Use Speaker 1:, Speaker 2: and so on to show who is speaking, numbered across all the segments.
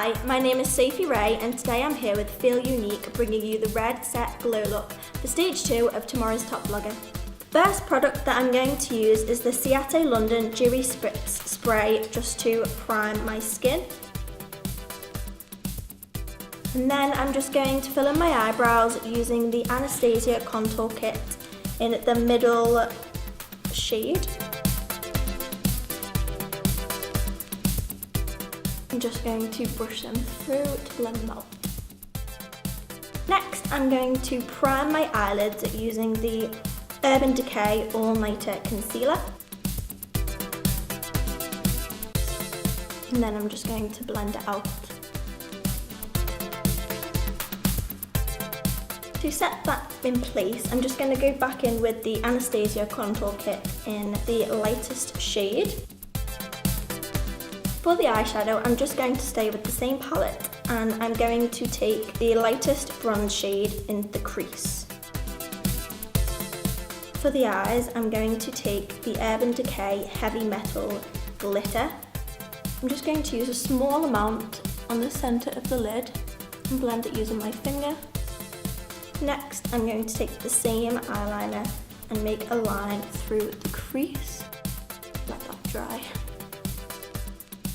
Speaker 1: Hi, my name is Sophie Ray and today I'm here with Feelunique bringing you the Red Set Glow Look for stage 2 of tomorrow's top blogger. The first product that I'm going to use is the CIATE London Dewy Spritz Spray just to prime my skin. And then I'm just going to fill in my eyebrows using the Anastasia Contour Kit in the middle shade. I'm just going to brush them through to blend them out. Next, I'm going to prime my eyelids using the Urban Decay All Nighter Concealer. And then I'm just going to blend it out. To set that in place, I'm just going to go back in with the Anastasia Contour Kit in the lightest shade. For the eyeshadow, I'm just going to stay with the same palette and I'm going to take the lightest bronze shade in the crease. For the eyes, I'm going to take the Urban Decay Heavy Metal Glitter. I'm just going to use a small amount on the centre of the lid and blend it using my finger. Next, I'm going to take the same eyeliner and make a line through the crease. Let that dry.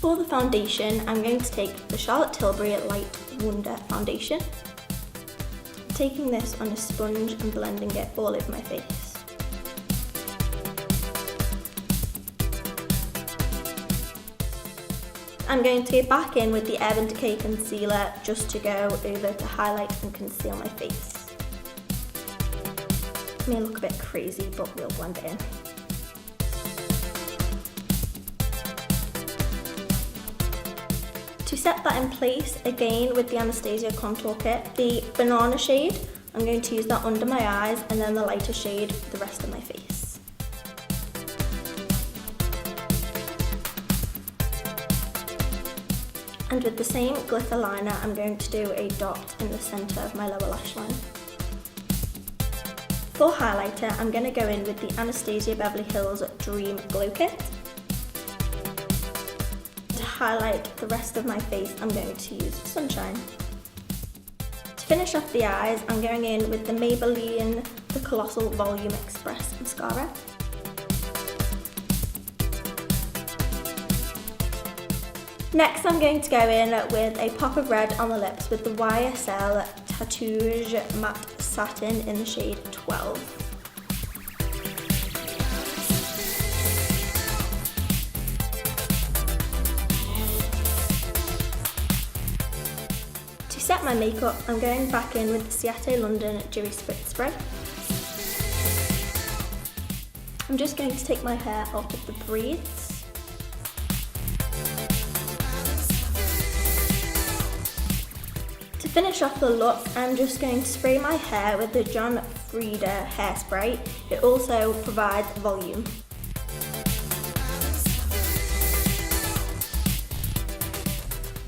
Speaker 1: For the foundation, I'm going to take the Charlotte Tilbury Light Wonder Foundation. I'm taking this on a sponge and blending it all over my face. I'm going to go back in with the Urban Decay Concealer just to go over to highlight and conceal my face. It may look a bit crazy, but we'll blend it in. To set that in place, again with the Anastasia Contour Kit, the banana shade, I'm going to use that under my eyes and then the lighter shade for the rest of my face. And with the same glitter liner, I'm going to do a dot in the centre of my lower lash line. For highlighter, I'm going to go in with the Anastasia Beverly Hills Dream Glow Kit. To highlight the rest of my face, I'm going to use Sunshine. To finish off the eyes, I'm going in with the Maybelline the Colossal Volume Express Mascara. Next, I'm going to go in with a pop of red on the lips with the YSL TATOUAGE Matte Satin in the shade 12. To set my makeup, I'm going back in with the CIATE London Dewy Spritz Spray. I'm just going to take my hair out of the braids. To finish off the look, I'm just going to spray my hair with the FRIEDA hairspray. It also provides volume.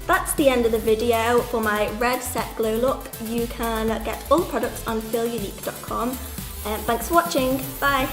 Speaker 1: That's the end of the video for my Red Set Glow look. You can get all the products on feelunique.com. Thanks for watching. Bye.